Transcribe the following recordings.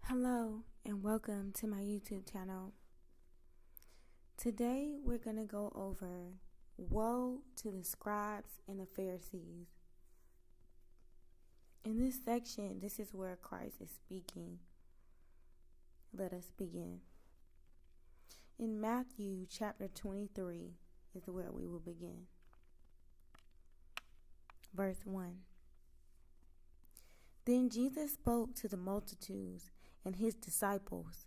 Hello and welcome to my YouTube channel. Today we're going to go over woe to the scribes and the Pharisees. In this section, this is where Christ is speaking. Let us begin. In Matthew chapter 23 is where we will begin. Verse 1. Then Jesus spoke to the multitudes and his disciples.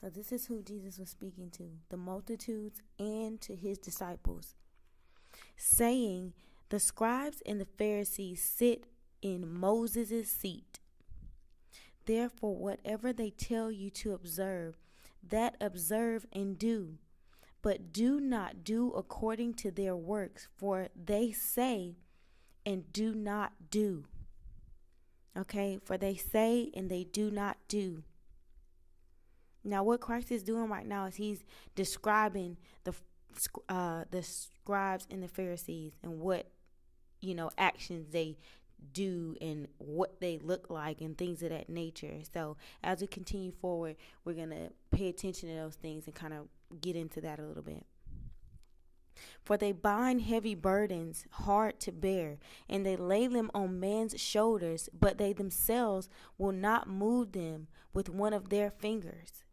So this is who Jesus was speaking to, the multitudes and to his disciples, saying, the scribes and the Pharisees sit in Moses' seat. Therefore, whatever they tell you to observe, that observe and do. But do not do according to their works, for they say and do not do. Okay, for they say and they do not do. Now, what Christ is doing right now is he's describing the scribes and the Pharisees and what, actions they do and what they look like and things of that nature. So as we continue forward, we're going to pay attention to those things and kind of get into that a little bit. For they bind heavy burdens hard to bear, and they lay them on man's shoulders, but they themselves will not move them with one of their fingers.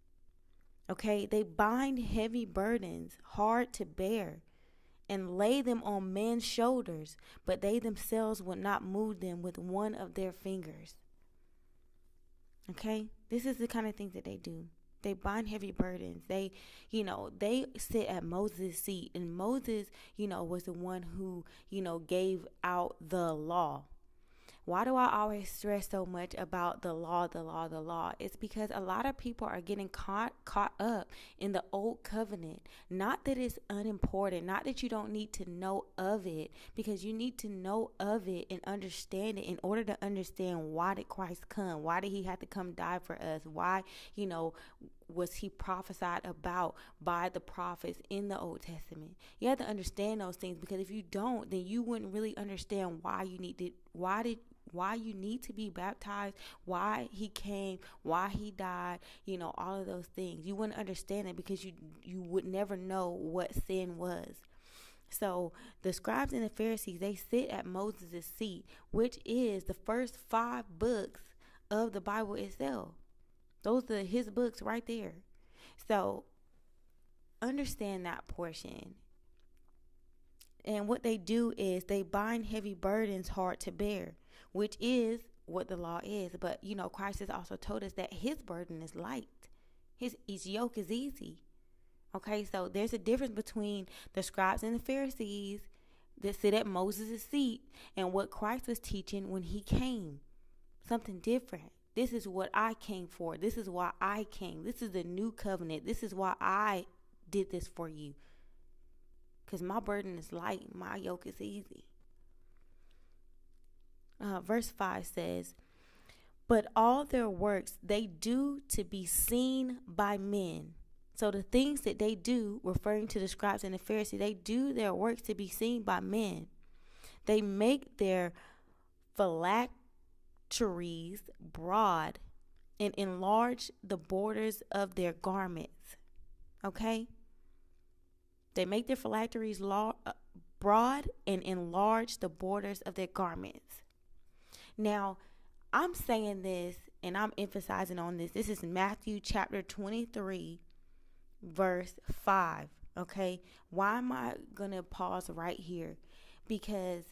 Okay, they bind heavy burdens hard to bear and lay them on man's shoulders, but they themselves will not move them with one of their fingers. Okay, this is the kind of things that they do. They bind heavy burdens. They sit at Moses' seat. And Moses, was the one who, gave out the law. Why do I always stress so much about the law, the law, the law? It's because a lot of people are getting caught up in the old covenant. Not that it's unimportant, not that you don't need to know of it, because you need to know of it and understand it in order to understand why did Christ come? Why did he have to come die for us? Why, was he prophesied about by the prophets in the Old Testament? You have to understand those things, because if you don't, then you wouldn't really understand why you need to be baptized, why he came, why he died, all of those things. You wouldn't understand it because you would never know what sin was. So the scribes and the Pharisees, they sit at Moses' seat, which is the first 5 books of the Bible itself. Those are his books right there. So understand that portion. And what they do is they bind heavy burdens hard to bear, which is what the law is. But, Christ has also told us that his burden is light. His yoke is easy. Okay, so there's a difference between the scribes and the Pharisees that sit at Moses' seat and what Christ was teaching when he came. Something different. This is what I came for. This is why I came. This is the new covenant. This is why I did this for you. Because my burden is light. My yoke is easy. Verse 5 says, but all their works they do to be seen by men. So the things that they do, referring to the scribes and the Pharisees, they do their works to be seen by men. They make their phylacteries broad and enlarge the borders of their garments. Okay? They make their phylacteries broad and enlarge the borders of their garments. Now, I'm saying this and I'm emphasizing on this. This is Matthew chapter 23, verse 5. Okay? Why am I going to pause right here? Because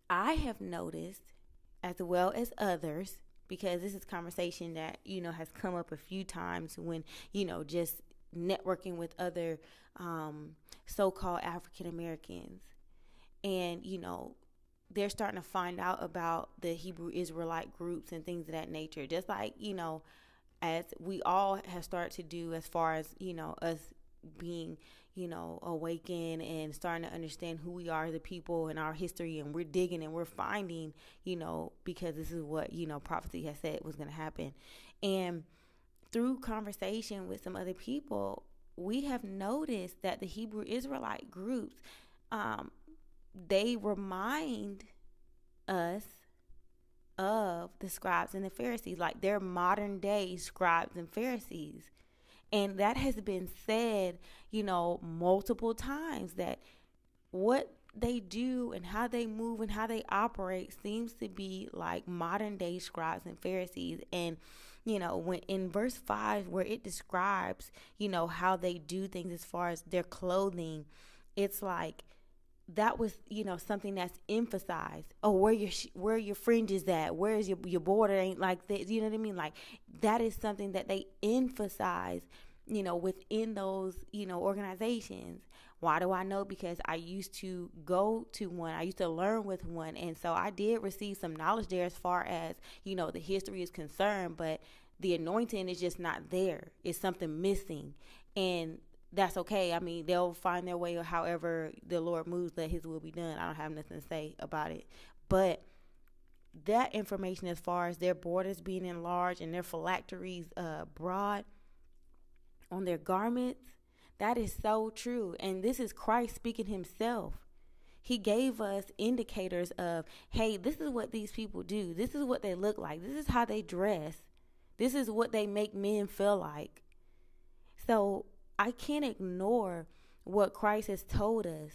I have noticed, as well as others, because this is conversation that, has come up a few times when, just networking with other so-called African Americans. And, they're starting to find out about the Hebrew Israelite groups and things of that nature. Just like, as we all have started to do as far as, us being, awakened and starting to understand who we are as a people and our history, and we're digging and we're finding, because this is what, prophecy has said was going to happen. And through conversation with some other people, we have noticed that the Hebrew Israelite groups, they remind us of the scribes and the Pharisees. Like, they're modern day scribes and Pharisees. And that has been said, multiple times, that what they do and how they move and how they operate seems to be like modern day scribes and Pharisees. And when in verse 5, where it describes how they do things as far as their clothing, it's like that was something that's emphasized. Oh, where your fringe is at, where's your border ain't like this, you know what I mean? Like, that is something that they emphasize within those organizations. Why do I know? Because I used to go to one. I used to learn with one. And so I did receive some knowledge there as far as, the history is concerned. But the anointing is just not there. It's something missing. And that's okay. I mean, they'll find their way, or however the Lord moves, let his will be done. I don't have nothing to say about it. But that information, as far as their borders being enlarged and their phylacteries broad on their garments, that is so true. And this is Christ speaking himself. He gave us indicators of, hey, this is what these people do. This is what they look like. This is how they dress. This is what they make men feel like. So I can't ignore what Christ has told us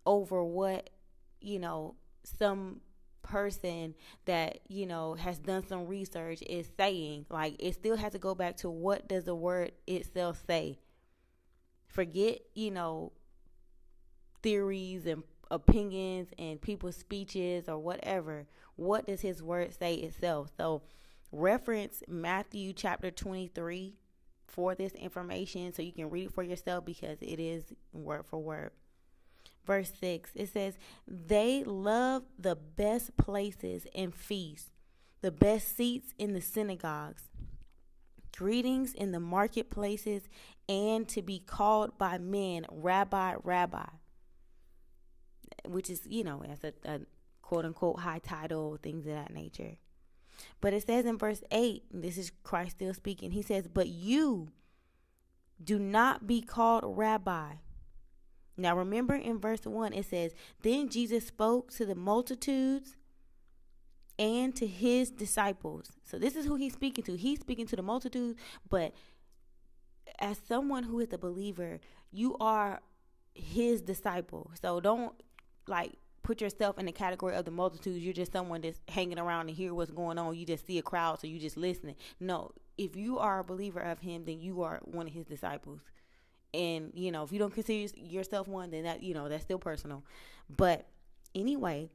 over what, some person that, has done some research is saying. Like, it still has to go back to, what does the word itself say? Forget, theories and opinions and people's speeches or whatever. What does his word say itself? So reference Matthew chapter 23 for this information, so you can read it for yourself, because it is word for word. Verse 6, it says, they love the best places and feasts, the best seats in the synagogues, greetings in the marketplaces, and to be called by men, Rabbi, Rabbi, which is, as a quote unquote high title, things of that nature. But it says in verse 8, this is Christ still speaking. He says, but you do not be called Rabbi. Now remember, in verse 1, it says, then Jesus spoke to the multitudes and to his disciples. So this is who he's speaking to. He's speaking to the multitude, but as someone who is a believer, you are his disciple. So don't put yourself in the category of the multitudes. You're just someone that's hanging around and hear what's going on. You just see a crowd, so you just listening. No, if you are a believer of him, then you are one of his disciples. And, if you don't consider yourself one, then that, that's still personal. But anyway,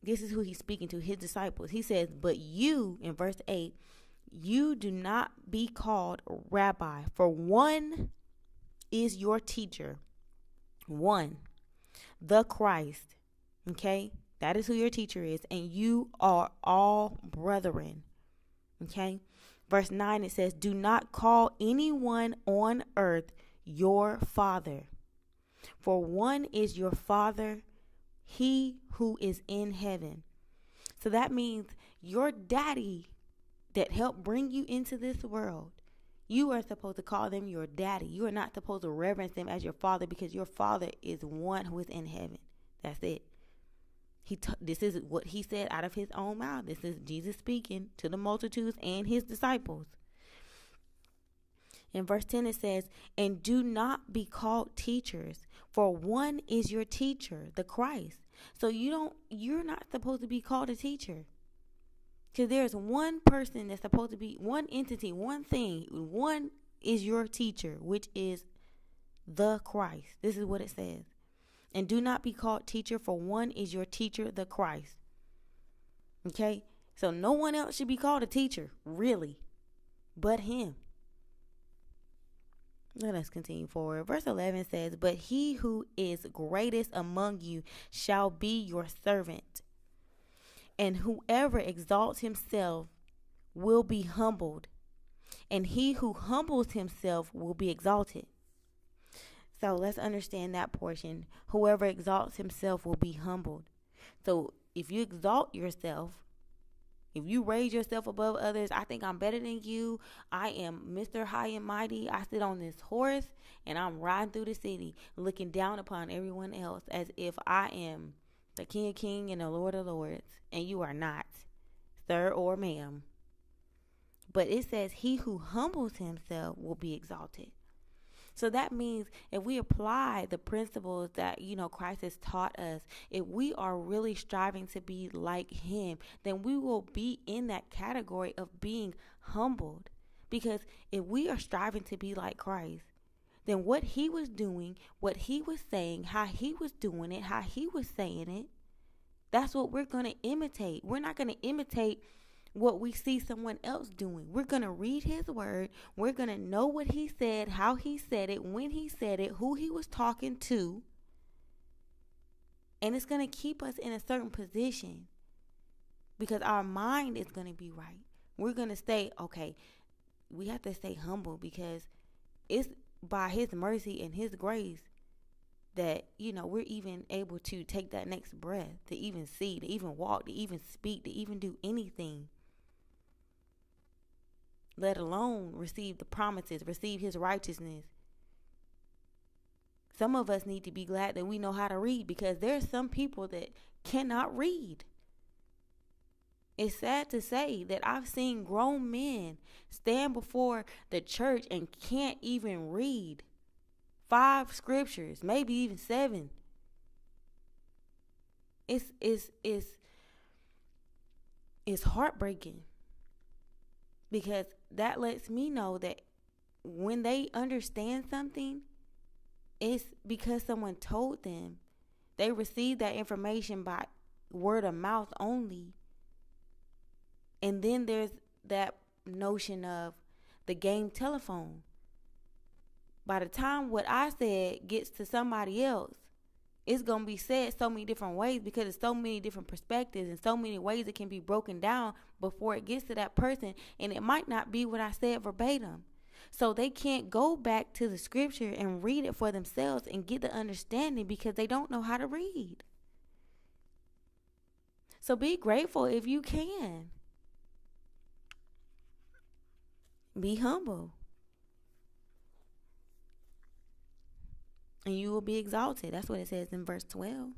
this is who he's speaking to, his disciples. He says, but you, in verse 8, you do not be called Rabbi, for one is your teacher, one, the Christ. Okay, that is who your teacher is, and you are all brethren. Okay, verse 9, it says, do not call anyone on earth your father, for one is your Father, he who is in heaven. So that means your daddy that helped bring you into this world, you are supposed to call them your daddy. You are not supposed to reverence them as your father, because your Father is one who is in heaven. That's it. This is what he said out of his own mouth. This is Jesus speaking to the multitudes and his disciples. In verse 10, it says, and do not be called teachers, for one is your teacher, the Christ. So you're not supposed to be called a teacher, because there's one person that's supposed to be, one entity, one thing. One is your teacher, which is the Christ. This is what it says. And do not be called teacher, for one is your teacher, the Christ. Okay? So no one else should be called a teacher, really, but him. Let us continue forward. Verse 11 says, but he who is greatest among you shall be your servant. And whoever exalts himself will be humbled, and he who humbles himself will be exalted. So let's understand that portion. Whoever exalts himself will be humbled. So if you exalt yourself, if you raise yourself above others, I think I'm better than you. I am Mr. High and Mighty. I sit on this horse and I'm riding through the city, looking down upon everyone else as if I am the King of Kings and the Lord of Lords, and you are not. sir or ma'am. But it says he who humbles himself will be exalted. So that means if we apply the principles that, Christ has taught us, if we are really striving to be like him, then we will be in that category of being humbled. Because if we are striving to be like Christ, then what he was doing, what he was saying, how he was doing it, how he was saying it, that's what we're going to imitate. We're not going to imitate what we see someone else doing. We're going to read his word. We're going to know what he said, how he said it, when he said it, who he was talking to. And it's going to keep us in a certain position because our mind is going to be right. We're going to stay, okay, we have to stay humble because it's by his mercy and his grace that, we're even able to take that next breath, to even see, to even walk, to even speak, to even do anything. Let alone receive the promises, receive his righteousness. Some of us need to be glad that we know how to read because there's some people that cannot read. It's sad to say that I've seen grown men stand before the church and can't even read 5 scriptures, maybe even 7. It's heartbreaking. Because that lets me know that when they understand something, it's because someone told them. They received that information by word of mouth only. And then there's that notion of the game telephone. By the time what I said gets to somebody else, it's going to be said so many different ways because there's so many different perspectives and so many ways it can be broken down before it gets to that person. And it might not be what I said verbatim. So they can't go back to the scripture and read it for themselves and get the understanding because they don't know how to read. So be grateful if you can. Be humble. And you will be exalted. That's what it says in verse 12.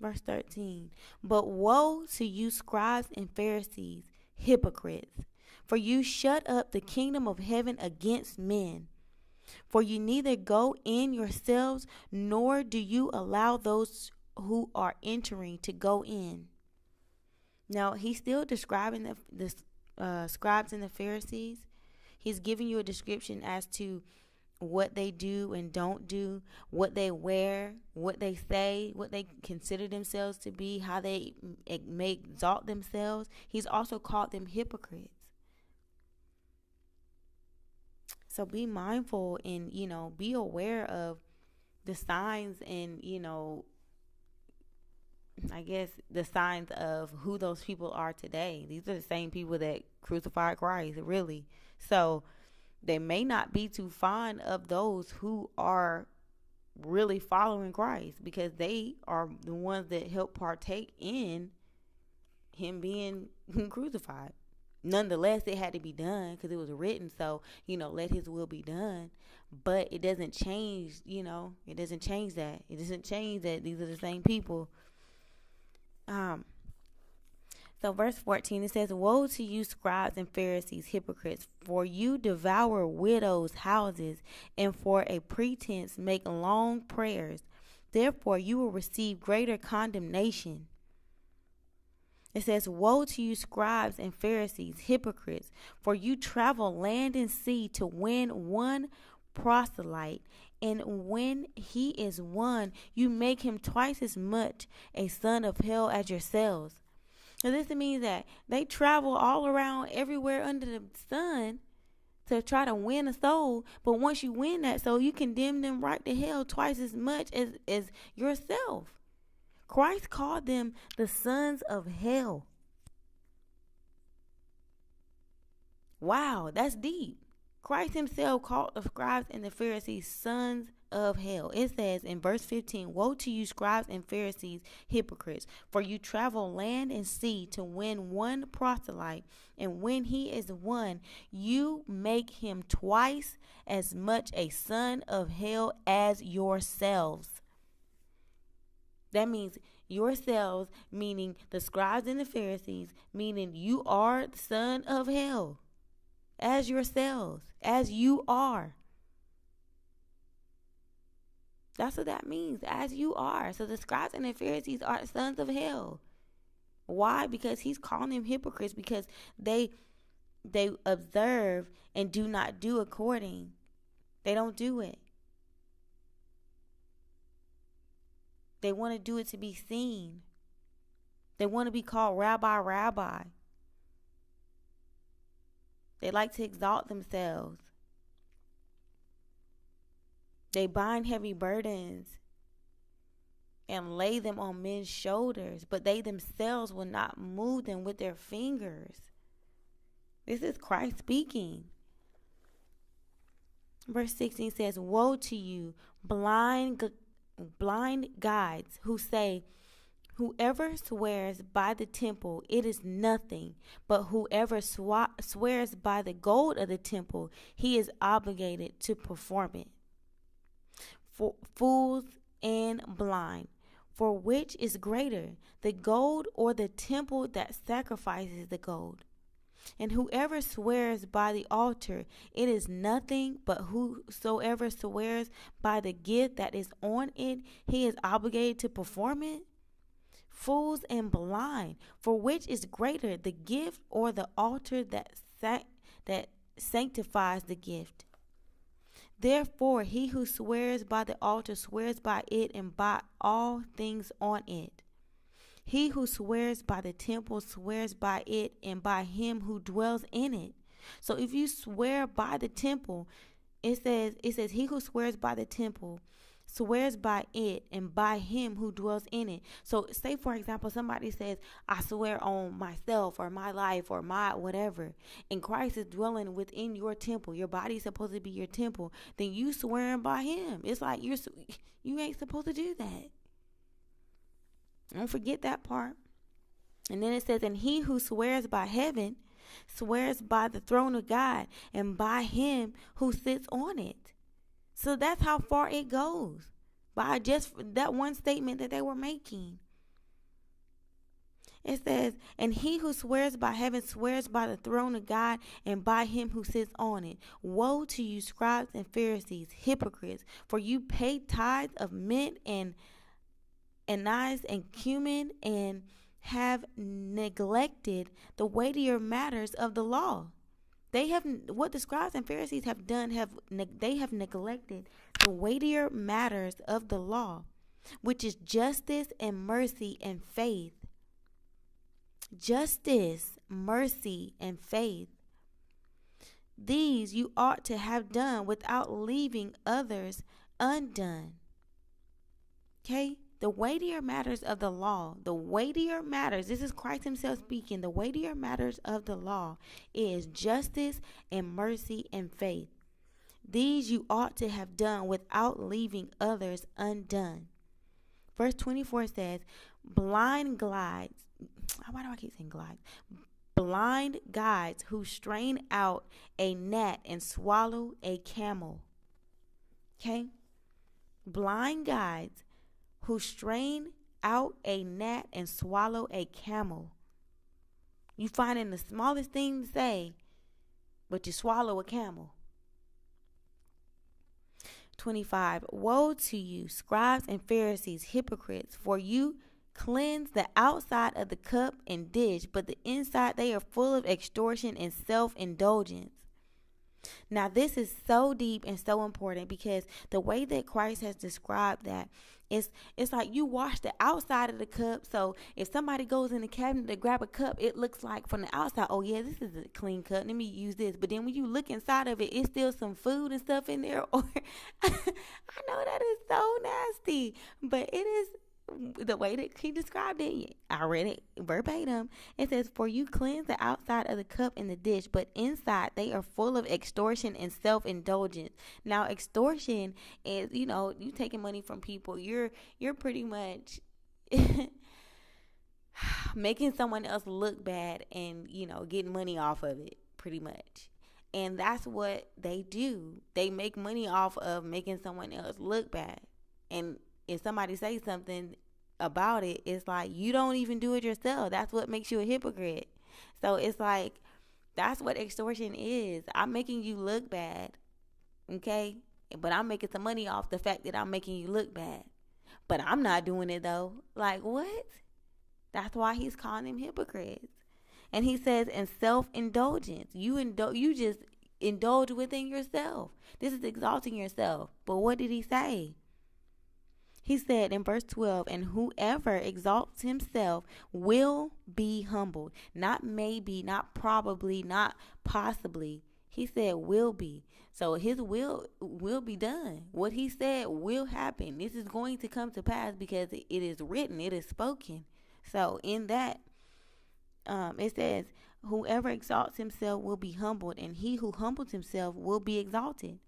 Verse 13. But woe to you, scribes and Pharisees, hypocrites, for you shut up the kingdom of heaven against men. For you neither go in yourselves, nor do you allow those who are entering to go in. Now, he's still describing the scribes and the Pharisees. He's giving you a description as to what they do and don't do, what they wear, what they say, what they consider themselves to be, how they may exalt themselves. He's also called them hypocrites. So be mindful and, be aware of the signs and, I guess the signs of who those people are today. These are the same people that crucified Christ, really. So they may not be too fond of those who are really following Christ because they are the ones that help partake in him being crucified. Nonetheless, it had to be done because it was written. So, let his will be done. But it doesn't change, it doesn't change that. It doesn't change that these are the same people. So verse 14, it says, woe to you, scribes and Pharisees, hypocrites, for you devour widows' houses, and for a pretense make long prayers. Therefore you will receive greater condemnation. It says, woe to you, scribes and Pharisees, hypocrites, for you travel land and sea to win one proselyte, and when he is won, you make him twice as much a son of hell as yourselves. So this means that they travel all around everywhere under the sun to try to win a soul. But once you win that soul, you condemn them right to hell twice as much as yourself. Christ called them the sons of hell. Wow, that's deep. Christ himself called the scribes and the Pharisees sons of hell. It says in verse 15, woe to you, scribes and Pharisees, hypocrites, for you travel land and sea to win one proselyte, and when he is won, you make him twice as much a son of hell as yourselves. That means yourselves, meaning the scribes and the Pharisees, meaning you are the son of hell, as yourselves, as you are. That's what that means, as you are. So the scribes and the Pharisees are sons of hell. Why? Because he's calling them hypocrites, because they observe and do not do according. They don't do it. They want to do it to be seen. They want to be called rabbi, rabbi. They like to exalt themselves. They bind heavy burdens and lay them on men's shoulders, but they themselves will not move them with their fingers. This is Christ speaking. Verse 16 says, "Woe to you, blind guides, who say, whoever swears by the temple, it is nothing, but whoever swears by the gold of the temple, he is obligated to perform it. Fools and blind, for which is greater, the gold or the temple that sacrifices the gold? And whoever swears by the altar, it is nothing, but whosoever swears by the gift that is on it, he is obligated to perform it. Fools and blind, for which is greater, the gift or the altar that sanctifies the gift? Therefore, he who swears by the altar swears by it and by all things on it. He who swears by the temple swears by it and by him who dwells in it." So if you swear by the temple, it says he who swears by the temple swears by it and by him who dwells in it. So say, for example, somebody says, I swear on myself or my life or my whatever, and Christ is dwelling within your temple. Your body is supposed to be your temple. Then you swearing by him. It's like you ain't supposed to do that. Don't forget that part. And then it says, "And he who swears by heaven swears by the throne of God and by him who sits on it." So that's how far it goes, by just that one statement that they were making. It says, "And he who swears by heaven swears by the throne of God and by him who sits on it. Woe to you, scribes and Pharisees, hypocrites, for you pay tithes of mint and anise and cumin, and have neglected the weightier matters of the law." What the scribes and Pharisees have done, they have neglected the weightier matters of the law, which is justice and mercy and faith. Justice, mercy, and faith. These you ought to have done without leaving others undone. Okay? The weightier matters of the law, this is Christ himself speaking, the weightier matters of the law is justice and mercy and faith. These you ought to have done without leaving others undone. Verse 24 says, blind guides who strain out a gnat and swallow a camel. Okay? Blind guides who strain out a gnat and swallow a camel. You find in the smallest thing to say, but you swallow a camel. 25. Woe to you, scribes and Pharisees, hypocrites, for you cleanse the outside of the cup and dish, but the inside they are full of extortion and self-indulgence. Now, this is so deep and so important, because the way that Christ has described that, it's like you wash the outside of the cup. So if somebody goes in the cabinet to grab a cup, it looks like from the outside, oh yeah, this is a clean cup, let me use this. But then when you look inside of it, it's still some food and stuff in there. Or I know that is so nasty, but it is the way that he described it. I read it verbatim. It says, for you cleanse the outside of the cup and the dish, but inside they are full of extortion and self-indulgence. Now, extortion is, you taking money from people. You're pretty much making someone else look bad and, getting money off of it, pretty much. And that's what they do. They make money off of making someone else look bad. And if somebody says something, about it is like you don't even do it yourself. That's what makes you a hypocrite. So it's like that's what extortion is. I'm making you look bad, okay? But I'm making some money off the fact that I'm making you look bad. But I'm not doing it though. Like what? That's why he's calling them hypocrites. And he says, in self-indulgence, you just indulge within yourself. This is exalting yourself. But what did he say? He said in verse 12, and whoever exalts himself will be humbled. Not maybe, not probably, not possibly. He said will be. So his will be done. What he said will happen. This is going to come to pass because it is written, it is spoken. So in that, it says, whoever exalts himself will be humbled, and he who humbles himself will be exalted.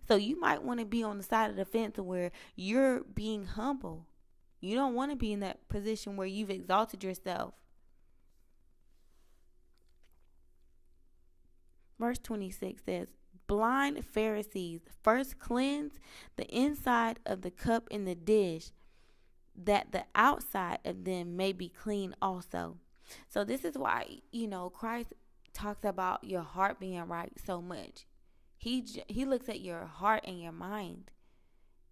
So you might want to be on the side of the fence where you're being humble. You don't want to be in that position where you've exalted yourself. Verse 26 says, blind Pharisees, first cleanse the inside of the cup and the dish, that the outside of them may be clean also. So this is why, Christ talks about your heart being right so much. He looks at your heart and your mind.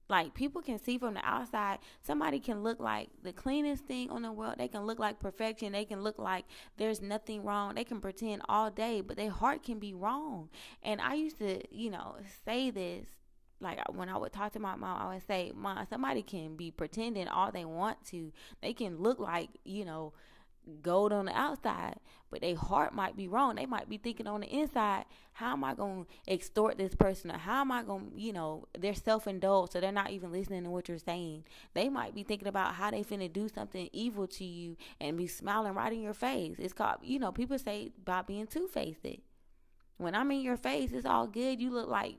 Like, people can see from the outside, somebody can look like the cleanest thing on the world. They can look like perfection. They can look like there's nothing wrong. They can pretend all day, but their heart can be wrong. And I used to, say this. Like, when I would talk to my mom, I would say, Mom, somebody can be pretending all they want to. They can look like, gold on the outside, but their heart might be wrong. They might be thinking on the inside, how am I going to extort this person? Or how am I going to, they're self-indulged, so they're not even listening to what you're saying. They might be thinking about how they finna do something evil to you and be smiling right in your face. It's called, people say about being two-faced. When I'm in your face, it's all good. You look like,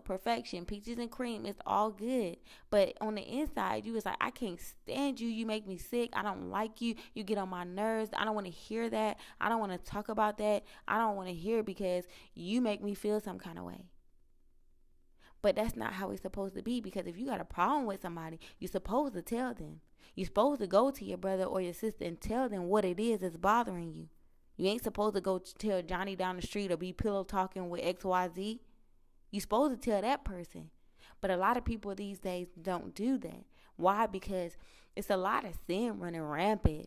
perfection, peaches and cream. It's all good. But on the inside, you was like, I can't stand you. You make me sick. I don't like you. You get on my nerves. I don't want to hear that. I don't want to talk about that. I don't want to hear it because you make me feel some kind of way. But that's not how it's supposed to be, because if you got a problem with somebody, you're supposed to tell them. You're supposed to go to your brother or your sister and tell them what it is that's bothering you. You ain't supposed to go tell Johnny down the street or be pillow talking with XYZ. You supposed to tell that person. But a lot of people these days don't do that. Why? Because it's a lot of sin running rampant.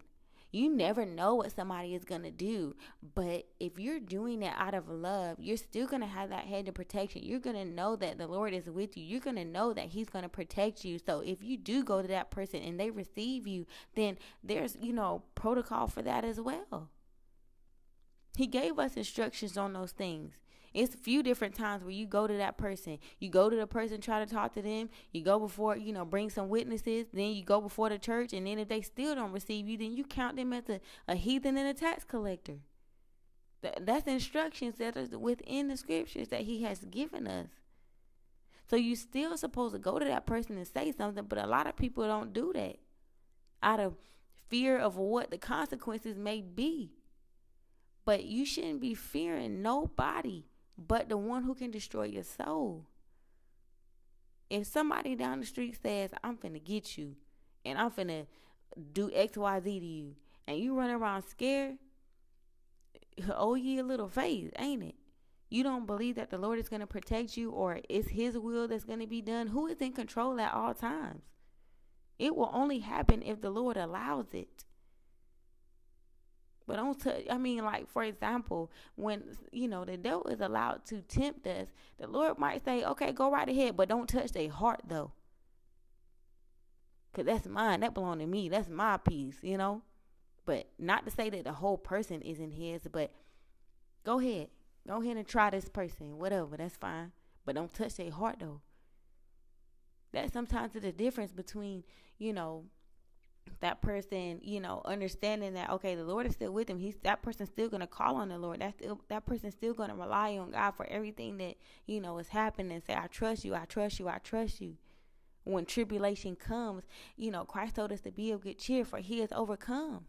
You never know what somebody is going to do. But if you're doing that out of love, you're still going to have that hedge of protection. You're going to know that the Lord is with you. You're going to know that he's going to protect you. So if you do go to that person and they receive you, then there's, protocol for that as well. He gave us instructions on those things. It's a few different times where you go to that person. You go to the person, try to talk to them. You go before, bring some witnesses. Then you go before the church. And then if they still don't receive you, then you count them as a heathen and a tax collector. That's instructions that are within the scriptures that he has given us. So you still supposed to go to that person and say something. But a lot of people don't do that out of fear of what the consequences may be. But you shouldn't be fearing nobody but the one who can destroy your soul. If somebody down the street says, I'm finna get you and I'm finna do XYZ to you, and you run around scared, oh, ye a little faith, ain't it? You don't believe that the Lord is going to protect you, or it's his will that's going to be done. Who is in control at all times? It will only happen if the Lord allows it. But don't touch. Like, for example, when, the devil is allowed to tempt us, the Lord might say, okay, go right ahead, but don't touch their heart, though. Because that's mine. That belongs to me. That's my piece, But not to say that the whole person isn't his, but go ahead. Go ahead and try this person, whatever. That's fine. But don't touch their heart, though. That sometimes is the difference between, that person, understanding that, okay, the Lord is still with him. That person's still going to call on the Lord. That person's still going to rely on God for everything that, is happening, and say, I trust you, I trust you, I trust you. When tribulation comes, Christ told us to be of good cheer, for he has overcome.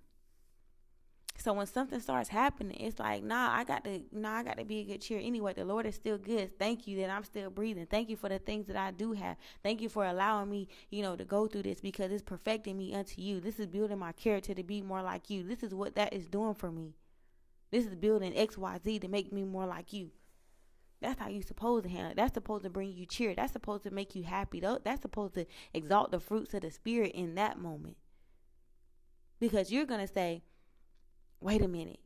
So when something starts happening, it's like, I got to be a good cheer anyway. The Lord is still good. Thank you that I'm still breathing. Thank you for the things that I do have. Thank you for allowing me, to go through this, because it's perfecting me unto you. This is building my character to be more like you. This is what that is doing for me. This is building XYZ to make me more like you. That's how you're supposed to handle it. That's supposed to bring you cheer. That's supposed to make you happy. That's supposed to exalt the fruits of the Spirit in that moment. Because you're going to say, wait a minute.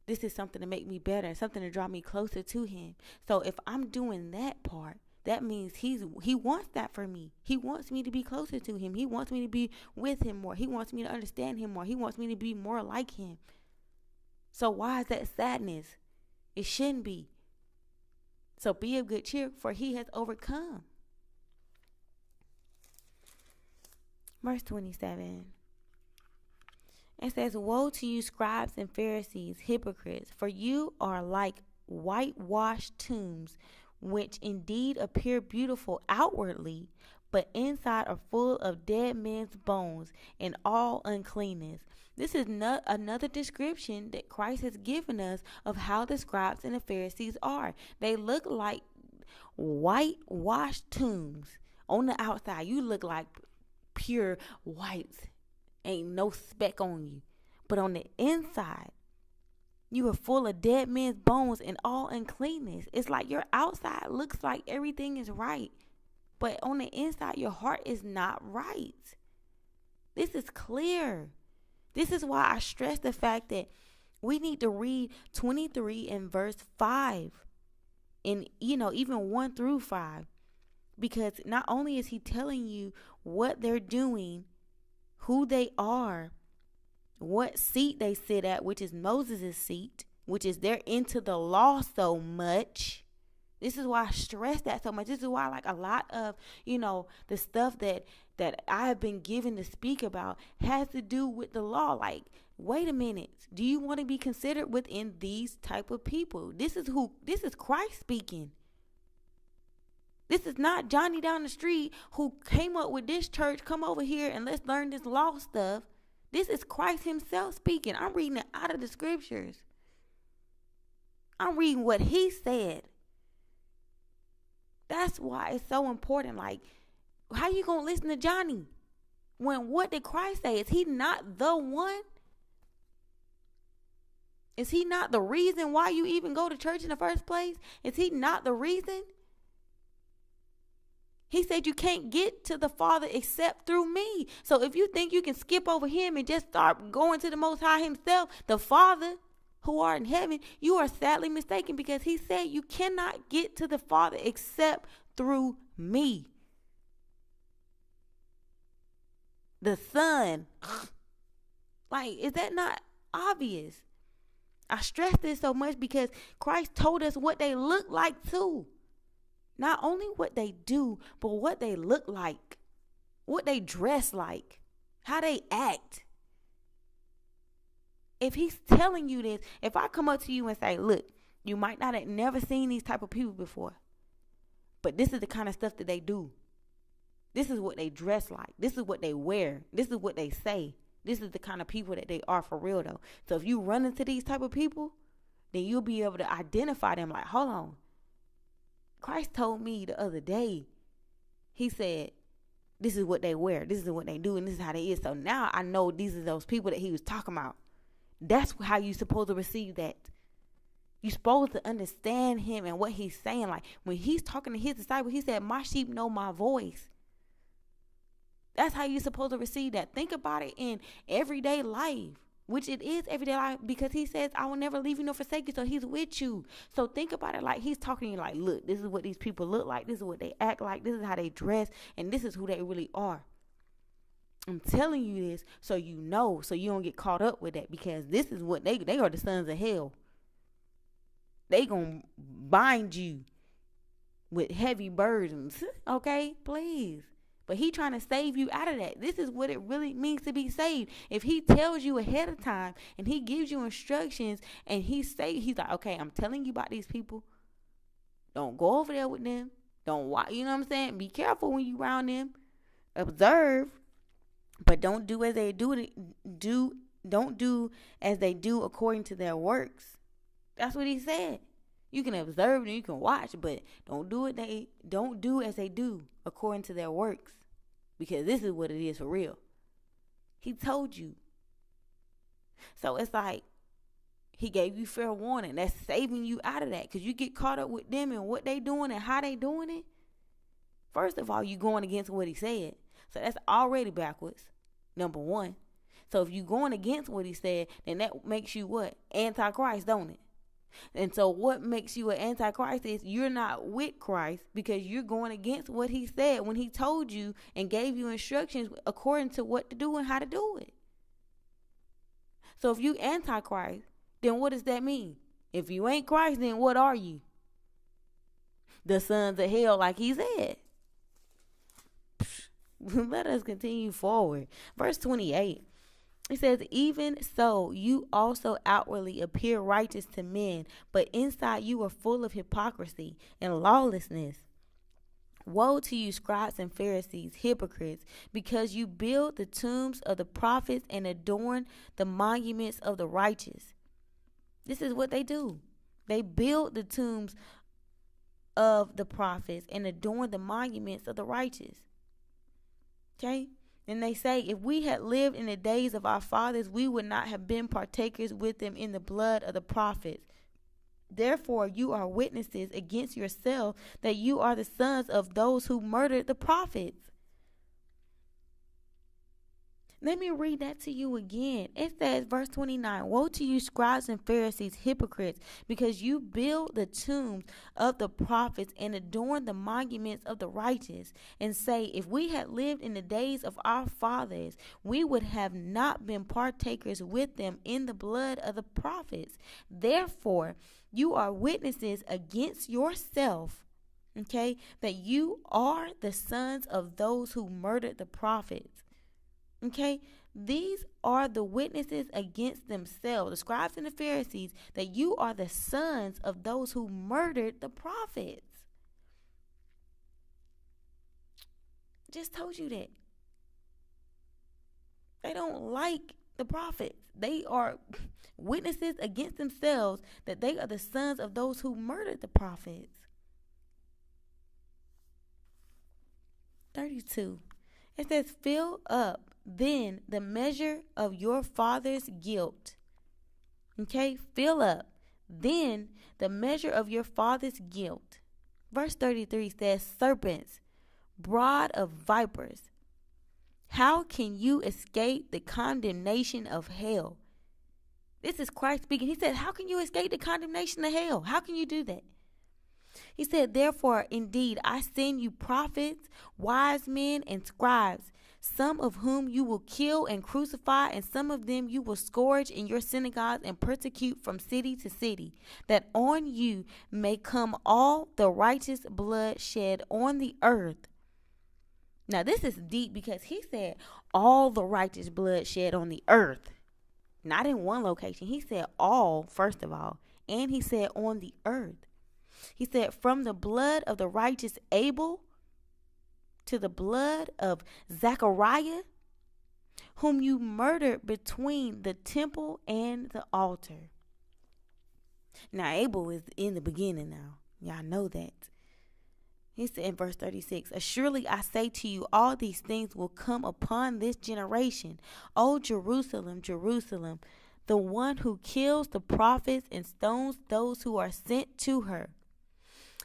This is something to make me better and something to draw me closer to him. So if I'm doing that part, that means he wants that for me. He wants me to be closer to him. He wants me to be with him more. He wants me to understand him more. He wants me to be more like him. So why is that sadness? It shouldn't be. So be of good cheer, for he has overcome. Verse 27. It says, woe to you, scribes and Pharisees, hypocrites, for you are like whitewashed tombs, which indeed appear beautiful outwardly, but inside are full of dead men's bones and all uncleanness. This is another description that Christ has given us of how the scribes and the Pharisees are. They look like whitewashed tombs. On the outside, you look like pure white. Ain't no speck on you. But on the inside, you are full of dead men's bones and all uncleanness. It's like your outside looks like everything is right, but on the inside, your heart is not right. This is clear. This is why I stress the fact that we need to read 23 and verse 5 and, even 1 through 5, because not only is he telling you what they're doing, who they are, what seat they sit at, which is Moses' seat, which is they're into the law so much. This is why I stress that so much. This is why, like, a lot of, the stuff that I have been given to speak about has to do with the law. Like, wait a minute. Do you want to be considered within these type of people? This is Christ speaking. This is not Johnny down the street who came up with this church, come over here and let's learn this law stuff. This is Christ himself speaking. I'm reading it out of the scriptures. I'm reading what he said. That's why it's so important. Like, how you going to listen to Johnny? When what did Christ say? Is he not the one? Is he not the reason why you even go to church in the first place? Is he not the reason? He said you can't get to the Father except through me. So if you think you can skip over him and just start going to the Most High himself, the Father who art in heaven, you are sadly mistaken, because he said you cannot get to the Father except through me. The Son. Like, is that not obvious? I stress this so much because Christ told us what they look like too. Not only what they do, but what they look like, what they dress like, how they act. If he's telling you this, if I come up to you and say, look, you might not have never seen these type of people before, but this is the kind of stuff that they do. This is what they dress like. This is what they wear. This is what they say. This is the kind of people that they are for real, though. So if you run into these type of people, then you'll be able to identify them like, hold on. Christ told me the other day, he said, this is what they wear, this is what they do, and this is how they is. So now I know these are those people that he was talking about. That's how you're supposed to receive that. You're supposed to understand him and what he's saying. Like, when he's talking to his disciples, he said, my sheep know my voice. That's how you're supposed to receive that. Think about it in everyday life, which it is everyday life, because he says, I will never leave you nor forsake you. So he's with you. So think about it like he's talking to you like, look, this is what these people look like. This is what they act like. This is how they dress. And this is who they really are. I'm telling you this so you know, so you don't get caught up with that, because this is what they are, the sons of hell. They gonna bind you with heavy burdens. Okay, please. But he trying to save you out of that. This is what it really means to be saved. If he tells you ahead of time and he gives you instructions and he's like, okay, I'm telling you about these people. Don't go over there with them. Don't watch, you know what I'm saying? Be careful when you around them. Observe, but don't do as they do don't do as they do according to their works. That's what he said. You can observe and you can watch, but don't do as they do according to their works, because this is what it is for real. He told you. So it's like he gave you fair warning. That's saving you out of that, because you get caught up with them and what they doing and how they doing it. First of all, you going against what he said. So that's already backwards, number one. So if you going against what he said, then that makes you what? Antichrist, don't it? And so what makes you an antichrist is you're not with Christ, because you're going against what he said when he told you and gave you instructions according to what to do and how to do it. So if you antichrist, then what does that mean? If you ain't Christ, then what are you? The sons of hell, like he said. Let us continue forward. Verse 28. It says, even so, you also outwardly appear righteous to men, but inside you are full of hypocrisy and lawlessness. Woe to you, scribes and Pharisees, hypocrites, because you build the tombs of the prophets and adorn the monuments of the righteous. This is what they do. They build the tombs of the prophets and adorn the monuments of the righteous. Okay? And they say, if we had lived in the days of our fathers, we would not have been partakers with them in the blood of the prophets. Therefore, you are witnesses against yourself that you are the sons of those who murdered the prophets. Let me read that to you again. It says, verse 29, woe to you, scribes and Pharisees, hypocrites, because you build the tombs of the prophets and adorn the monuments of the righteous, and say, if we had lived in the days of our fathers, we would have not been partakers with them in the blood of the prophets. Therefore, you are witnesses against yourself, okay, that you are the sons of those who murdered the prophets. Okay, these are the witnesses against themselves, the scribes and the Pharisees, that you are the sons of those who murdered the prophets. Just told you that. They don't like the prophets. They are witnesses against themselves that they are the sons of those who murdered the prophets. 32. It says, fill up then the measure of your father's guilt. Okay, fill up then the measure of your father's guilt. Verse 33 says, serpents, brood of vipers, how can you escape the condemnation of hell? This is Christ speaking. He said, how can you escape the condemnation of hell? How can you do that? He said, therefore, indeed, I send you prophets, wise men, and scribes, some of whom you will kill and crucify, and some of them you will scourge in your synagogues and persecute from city to city, that on you may come all the righteous blood shed on the earth. Now, this is deep, because he said all the righteous blood shed on the earth, not in one location. He said all, first of all, and he said on the earth. He said, from the blood of the righteous Abel to the blood of Zechariah, whom you murdered between the temple and the altar. Now, Abel is in the beginning now. Y'all know that. He said in verse 36, surely I say to you, all these things will come upon this generation. O Jerusalem, Jerusalem, the one who kills the prophets and stones those who are sent to her.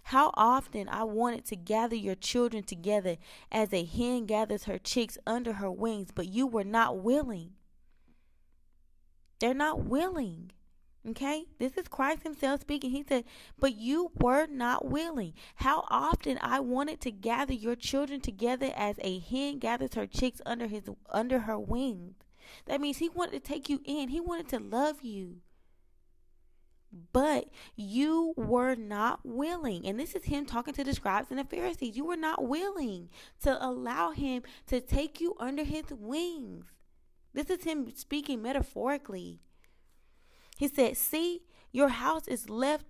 How often I wanted to gather your children together as a hen gathers her chicks under her wings, but you were not willing. They're not willing. Okay, this is Christ himself speaking. He said, but you were not willing. How often I wanted to gather your children together as a hen gathers her chicks under her wings. That means he wanted to take you in. He wanted to love you. But you were not willing. And this is him talking to the scribes and the Pharisees. You were not willing to allow him to take you under his wings. This is him speaking metaphorically. He said, see, your house is left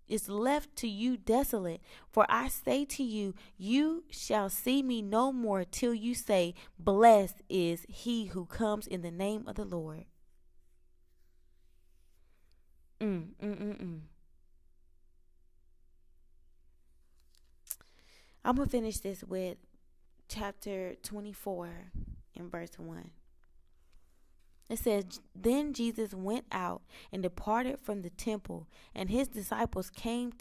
to you desolate. For I say to you, you shall see me no more till you say, blessed is he who comes in the name of the Lord. Mm, mm, mm, mm. I'm going to finish this with chapter 24 and verse 1. It says, Then Jesus went out and departed from the temple, and his disciples came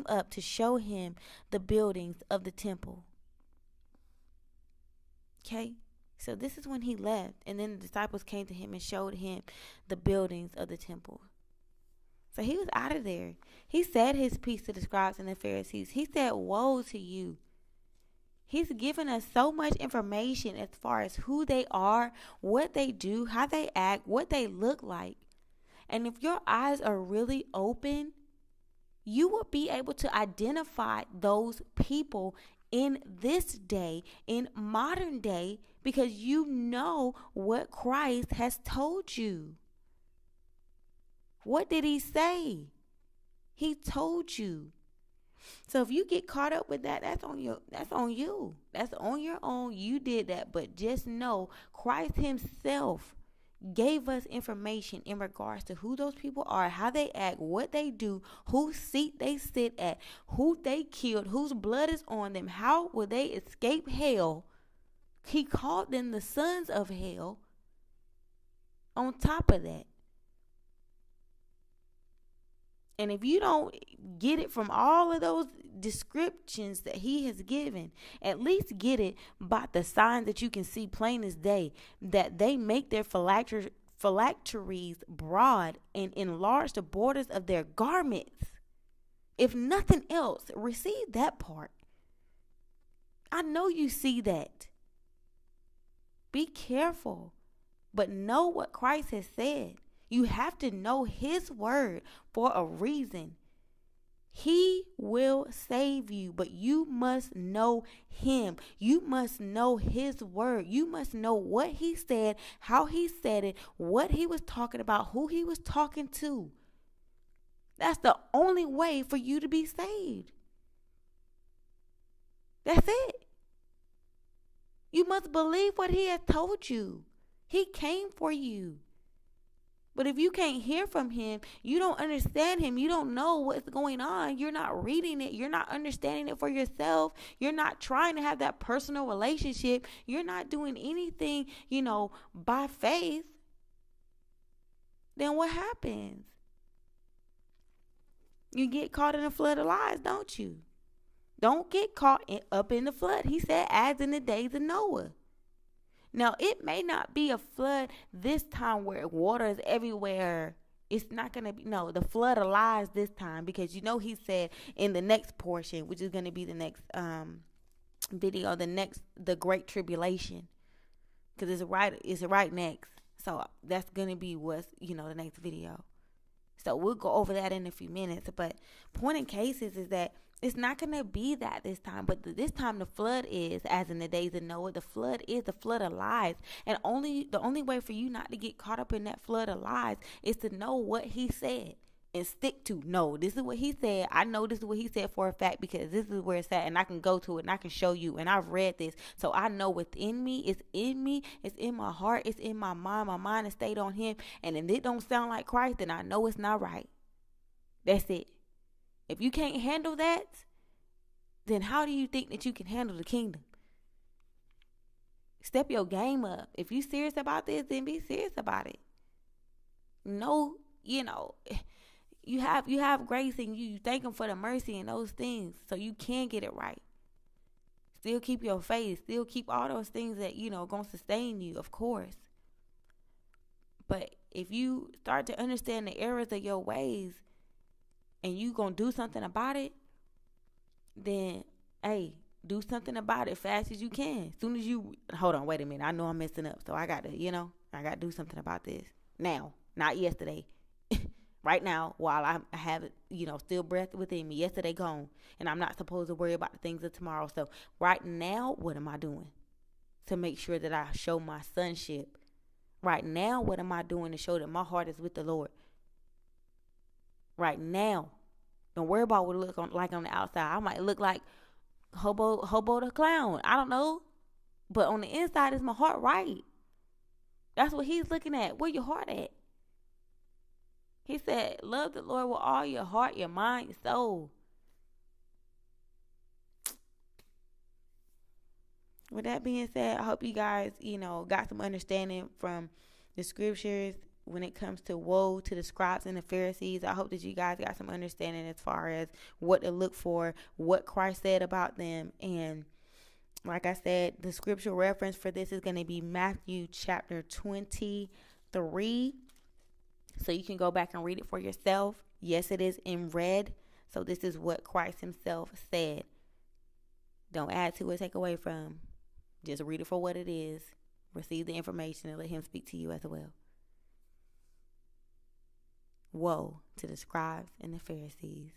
up to show him the buildings of the temple. Okay? So this is when he left, and then the disciples came to him and showed him the buildings of the temple. So he was out of there. He said his piece to the scribes and the Pharisees. He said, woe to you. He's given us so much information as far as who they are, what they do, how they act, what they look like. And if your eyes are really open, you will be able to identify those people in this day, in modern day, because you know what Christ has told you. What did he say? He told you. So if you get caught up with that, that's on you. That's on your own. You did that. But just know Christ himself gave us information in regards to who those people are, how they act, what they do, whose seat they sit at, who they killed, whose blood is on them, how will they escape hell. He called them the sons of hell. On top of that, and if you don't get it from all of those descriptions that he has given, at least get it by the signs that you can see plain as day, that they make their phylacteries broad and enlarge the borders of their garments. If nothing else, receive that part. I know you see that. Be careful, but know what Christ has said. You have to know his word for a reason. He will save you, but you must know him. You must know his word. You must know what he said, how he said it, what he was talking about, who he was talking to. That's the only way for you to be saved. That's it. You must believe what he has told you. He came for you. But if you can't hear from him, you don't understand him, you don't know what's going on, you're not reading it, you're not understanding it for yourself, you're not trying to have that personal relationship, you're not doing anything, by faith, then what happens? You get caught in a flood of lies, don't you? Don't get caught up in the flood. He said, as in the days of Noah. Now, it may not be a flood this time where water is everywhere. It's not going to be, the flood of lies this time, because he said in the next portion, which is going to be the next video, the Great Tribulation, because it's right next. So that's going to be what's, the next video. So we'll go over that in a few minutes. But point in cases is that it's not going to be that this time. But this time the flood is, as in the days of Noah, the flood is the flood of lies. And the only way for you not to get caught up in that flood of lies is to know what he said and stick to. No, this is what he said. I know this is what he said for a fact, because this is where it's at, and I can go to it and I can show you. And I've read this. So I know within me, it's in my heart, it's in my mind. My mind is stayed on him. And if it don't sound like Christ, then I know it's not right. That's it. If you can't handle that, then how do you think that you can handle the kingdom? Step your game up. If you're serious about this, then be serious about it. No, you have grace, and you thank him for the mercy and those things, so you can get it right. Still keep your faith. Still keep all those things that, going to sustain you, of course. But if you start to understand the errors of your ways, and you gonna do something about it, then, hey, do something about it fast as you can. As soon as you, hold on, wait a minute. I know I'm messing up, so I got to do something about this now, not yesterday. Right now, while I have, still breath within me. Yesterday gone, and I'm not supposed to worry about the things of tomorrow. So right now, what am I doing to make sure that I show my sonship? Right now, what am I doing to show that my heart is with the Lord? Right now, don't worry about what it looks like on the outside. I might look like Hobo the Clown. I don't know. But on the inside, is my heart right? That's what he's looking at. Where your heart at? He said, love the Lord with all your heart, your mind, your soul. With that being said, I hope you guys, got some understanding from the scriptures when it comes to woe to the scribes and the Pharisees. I hope that you guys got some understanding as far as what to look for, what Christ said about them. And like I said, the scriptural reference for this is going to be Matthew chapter 23. So you can go back and read it for yourself. Yes, it is in red. So this is what Christ himself said. Don't add to it, take away from. Just read it for what it is. Receive the information and let him speak to you as well. Woe to the scribes and the Pharisees.